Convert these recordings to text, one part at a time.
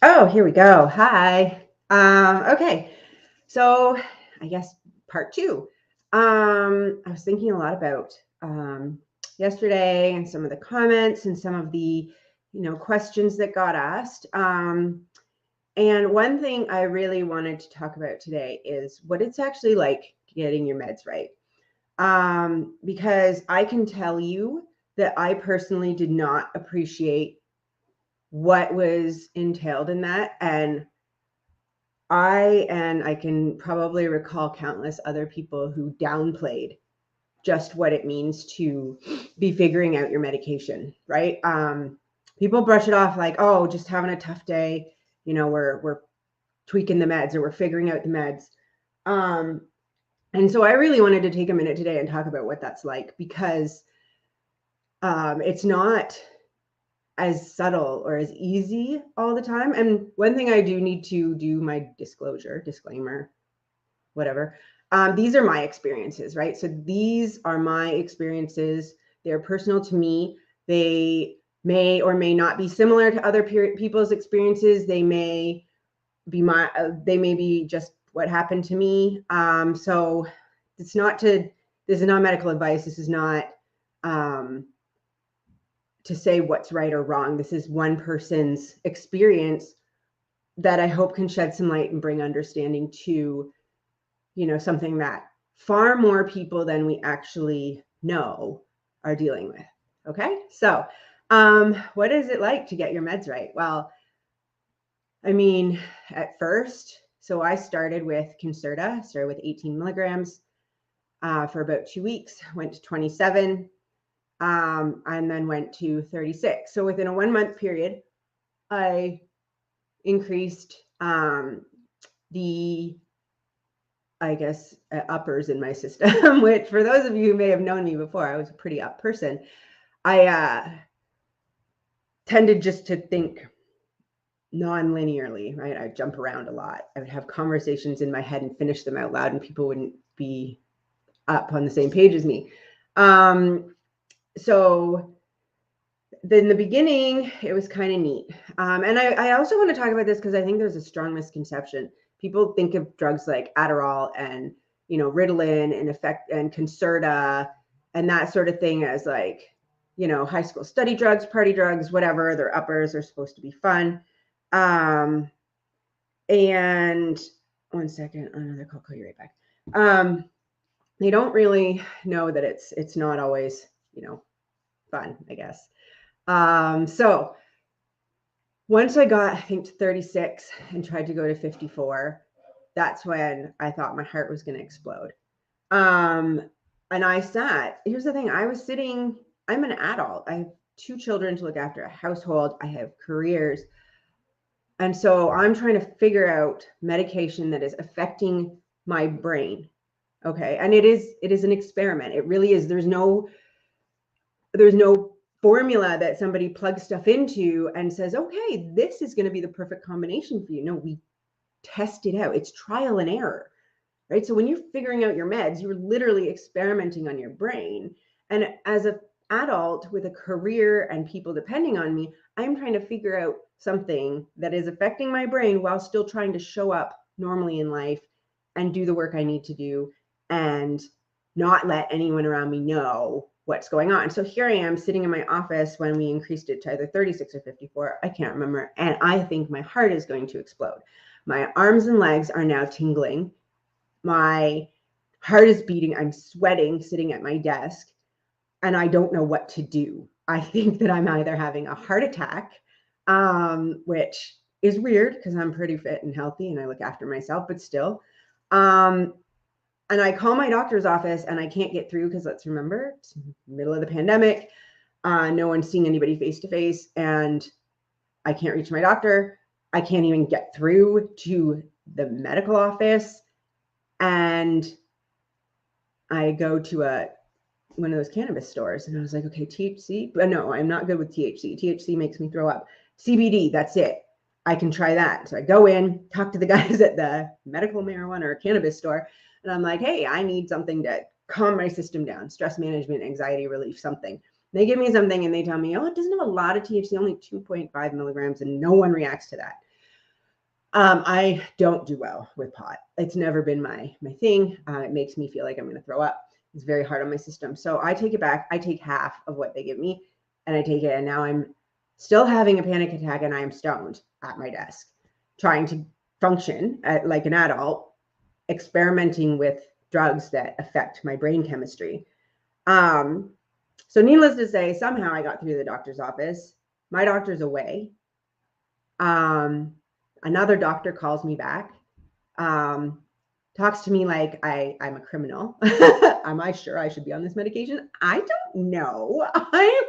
Oh, here we go. Hi. Okay. So I guess part two. I was thinking a lot about yesterday and some of the comments and some of the, questions that got asked. And one thing I really wanted to talk about today is what it's actually like getting your meds right. Because I can tell you that I personally did not appreciate what was entailed in that. And I can probably recall countless other people who downplayed just what it means to be figuring out your medication, right? People brush it off like, oh, just having a tough day, we're tweaking the meds or we're figuring out the meds. Um, and so I really wanted to take a minute today and talk about what that's like because it's not as subtle or as easy all the time. And one thing I do need to do my disclaimer, whatever. These are my experiences, right? So these are my experiences. They're personal to me. They may or may not be similar to other people's experiences. They may be just what happened to me. So this is not medical advice. This is not to say what's right or wrong. This is one person's experience that I hope can shed some light and bring understanding to, something that far more people than we actually know are dealing with. Okay. So, what is it like to get your meds right? Well, I mean, at first, so I started with Concerta, started with 18 milligrams for about 2 weeks, went to 27, and then went to 36. So within a 1 month period, I increased the, I guess, uppers in my system, which for those of you who may have known me before, I was a pretty up person. I tended just to think non-linearly, right? I'd jump around a lot. I would have conversations in my head and finish them out loud, and people wouldn't be up on the same page as me. So in the beginning, it was kind of neat. And I also want to talk about this because I think there's a strong misconception. People think of drugs like Adderall and, Ritalin and Concerta and that sort of thing as like, high school study drugs, party drugs, whatever. They're uppers. They're supposed to be fun. And one second, another call you right back. They don't really know that it's not always, fun, I guess. So once I got, I think, to 36 and tried to go to 54, that's when I thought my heart was going to explode. And here's the thing, I'm an adult. I have 2 children to look after, a household. I have careers. And so I'm trying to figure out medication that is affecting my brain. Okay. And it is an experiment. It really is. There's no formula that somebody plugs stuff into and says, okay, this is going to be the perfect combination for you. No, we test it out. It's trial and error, right? So when you're figuring out your meds, you're literally experimenting on your brain. And as an adult with a career and people depending on me, I'm trying to figure out something that is affecting my brain while still trying to show up normally in life and do the work I need to do and not let anyone around me know what's going on. So here I am sitting in my office when we increased it to either 36 or 54. I can't remember. And I think my heart is going to explode. My arms and legs are now tingling. My heart is beating. I'm sweating sitting at my desk. And I don't know what to do. I think that I'm either having a heart attack, which is weird because I'm pretty fit and healthy and I look after myself, but still. And I call my doctor's office and I can't get through because let's remember, it's middle of the pandemic. No one's seeing anybody face to face and I can't reach my doctor. I can't even get through to the medical office. And I go to one of those cannabis stores and I was like, okay, THC, but no, I'm not good with THC. THC makes me throw up. CBD, that's it. I can try that. So I go in, talk to the guys at the medical marijuana or cannabis store. And I'm like, hey, I need something to calm my system down, stress management, anxiety relief, something. They give me something and they tell me, oh, it doesn't have a lot of THC, only 2.5 milligrams, and no one reacts to that. I don't do well with pot. It's never been my thing. It makes me feel like I'm going to throw up. It's very hard on my system. So I take it back. I take half of what they give me and I take it. And now I'm still having a panic attack and I am stoned at my desk, trying to function like an adult, experimenting with drugs that affect my brain chemistry. So needless to say, somehow I got through the doctor's office. My doctor's away. Another doctor calls me back, talks to me like I'm a criminal. Am I sure I should be on this medication? I don't know. I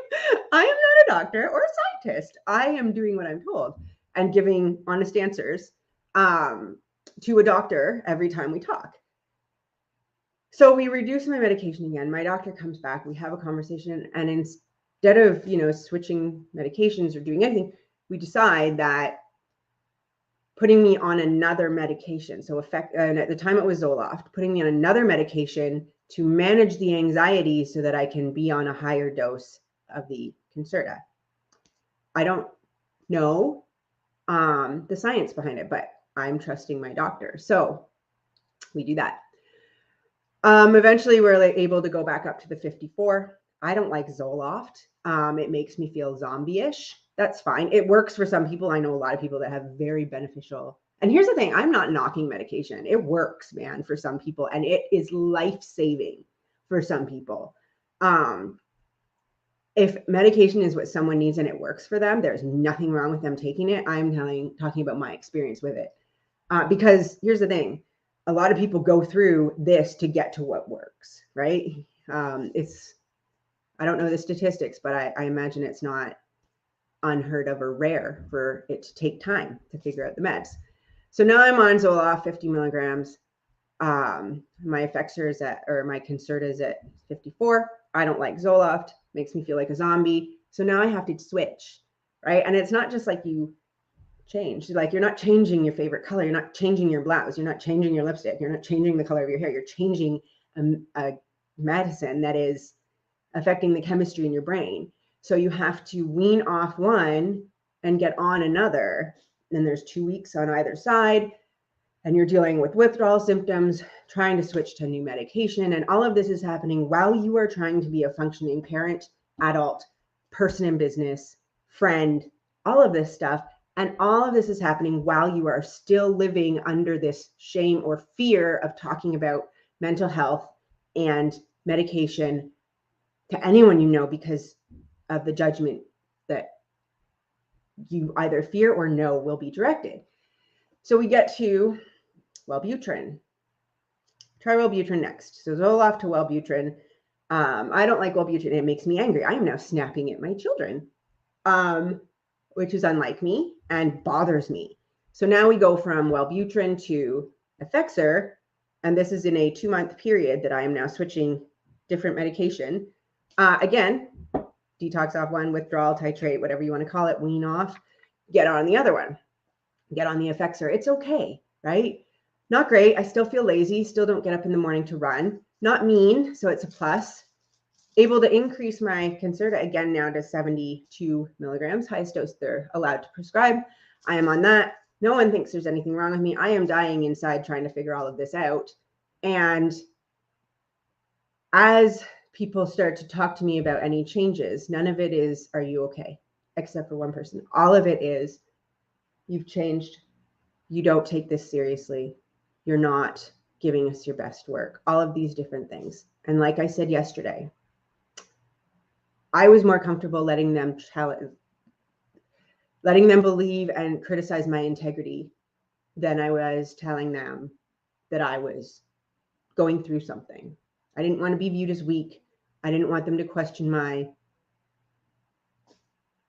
am not a doctor or a scientist. I am doing what I'm told and giving honest answers to a doctor every time we talk. So we reduce my medication again. My doctor comes back. We have a conversation, and instead of switching medications or doing anything, we decide that putting me on another medication. So and at the time it was Zoloft, putting me on another medication to manage the anxiety so that I can be on a higher dose of the Concerta. I don't know the science behind it, but I'm trusting my doctor. So we do that. Eventually we're able to go back up to the 54. I don't like Zoloft. It makes me feel zombie-ish. That's fine. It works for some people. I know a lot of people that have very beneficial. And here's the thing, I'm not knocking medication. It works, man, for some people. And it is life-saving for some people. If medication is what someone needs and it works for them, there's nothing wrong with them taking it. I'm talking about my experience with it. Because here's the thing, a lot of people go through this to get to what works, right? I don't know the statistics, but I imagine it's not unheard of or rare for it to take time to figure out the meds. So now I'm on Zoloft, 50 milligrams. My Effexor is my Concerta is at 54. I don't like Zoloft, makes me feel like a zombie. So now I have to switch, right? And it's not just like you change, like you're not changing your favorite color, you're not changing your blouse, you're not changing your lipstick, you're not changing the color of your hair, you're changing a medicine that is affecting the chemistry in your brain. So you have to wean off one and get on another. And there's 2 weeks on either side, and you're dealing with withdrawal symptoms, trying to switch to new medication. And all of this is happening while you are trying to be a functioning parent, adult, person in business, friend, all of this stuff. And all of this is happening while you are still living under this shame or fear of talking about mental health and medication to anyone you know because of the judgment that you either fear or know will be directed. So we get to Wellbutrin. Try Wellbutrin next. So Zoloft to Wellbutrin. I don't like Wellbutrin. It makes me angry. I am now snapping at my children, which is unlike me and bothers me. So now we go from Wellbutrin to Effexor, and this is in a 2-month period that I am now switching different medication. Again, detox off one, withdrawal, titrate, whatever you want to call it, wean off, get on the other one, get on the Effexor. It's okay, right? Not great. I still feel lazy, still don't get up in the morning to run. Not mean, so it's a plus. Able to increase my Concerta again now to 72 milligrams, highest dose they're allowed to prescribe. I am on that. No one thinks there's anything wrong with me. I am dying inside trying to figure all of this out. And as people start to talk to me about any changes, none of it is, are you okay? Except for one person. All of it is, you've changed. You don't take this seriously. You're not giving us your best work. All of these different things. And like I said yesterday, I was more comfortable letting them believe and criticize my integrity than I was telling them that I was going through something. I didn't want to be viewed as weak. I didn't want them to question my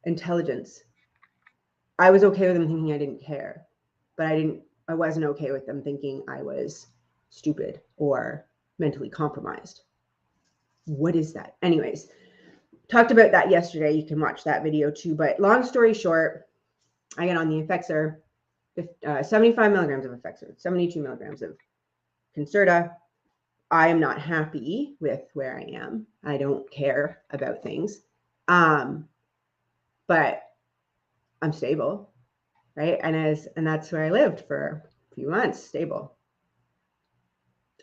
intelligence. I was okay with them thinking I didn't care, but I wasn't okay with them thinking I was stupid or mentally compromised. What is that? Anyways, talked about that yesterday. You can watch that video too. But long story short, I get on the Effexor, 75 milligrams of Effexor, 72 milligrams of Concerta. I am not happy with where I am. I don't care about things. But I'm stable. right? And that's where I lived for a few months, stable.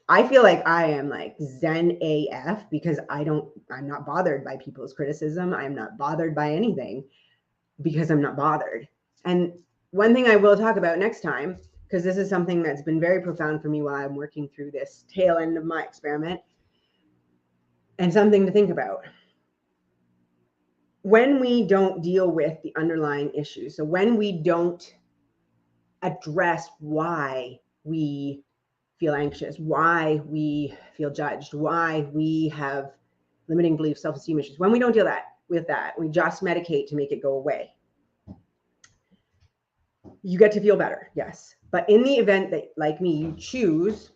I feel like I am like Zen AF because I'm not bothered by people's criticism. I'm not bothered by anything because I'm not bothered. And one thing I will talk about next time, because this is something that's been very profound for me while I'm working through this tail end of my experiment, and something to think about. When we don't deal with the underlying issues, so when we don't address why we feel anxious, why we feel judged, why we have limiting beliefs, self-esteem issues, when we don't deal with that, we just medicate to make it go away. You get to feel better, yes. But in the event that, like me, you choose,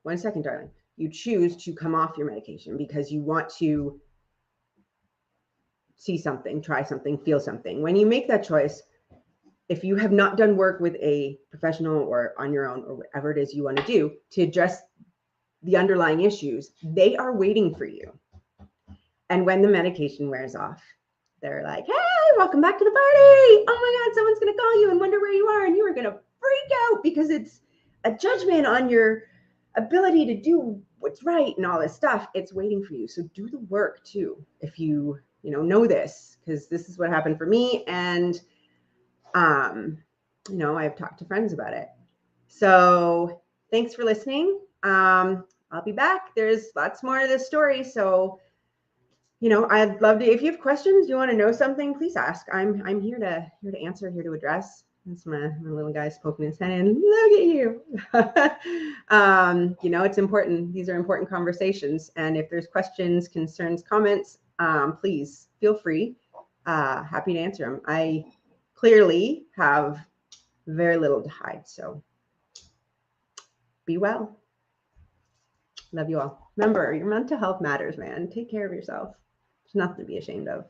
one second, darling, you choose to come off your medication because you want to see something, try something, feel something. When you make that choice, if you have not done work with a professional or on your own or whatever it is you want to do to address the underlying issues, they are waiting for you. And when the medication wears off, they're like, hey, welcome back to the party. Oh my God, someone's going to call you and wonder where you are. And you are going to freak out because it's a judgment on your ability to do what's right and all this stuff. It's waiting for you. So do the work too. If you know this, because this is what happened for me. And, I've talked to friends about it. So thanks for listening. I'll be back. There's lots more to this story. So, I'd love to, if you have questions, you want to know something, please ask. I'm here to answer, here to address. That's my little guy's poking his head in. Look at you. It's important. These are important conversations. And if there's questions, concerns, comments, please feel free. Happy to answer them. I clearly have very little to hide. So be well. Love you all. Remember, your mental health matters, man. Take care of yourself. There's nothing to be ashamed of.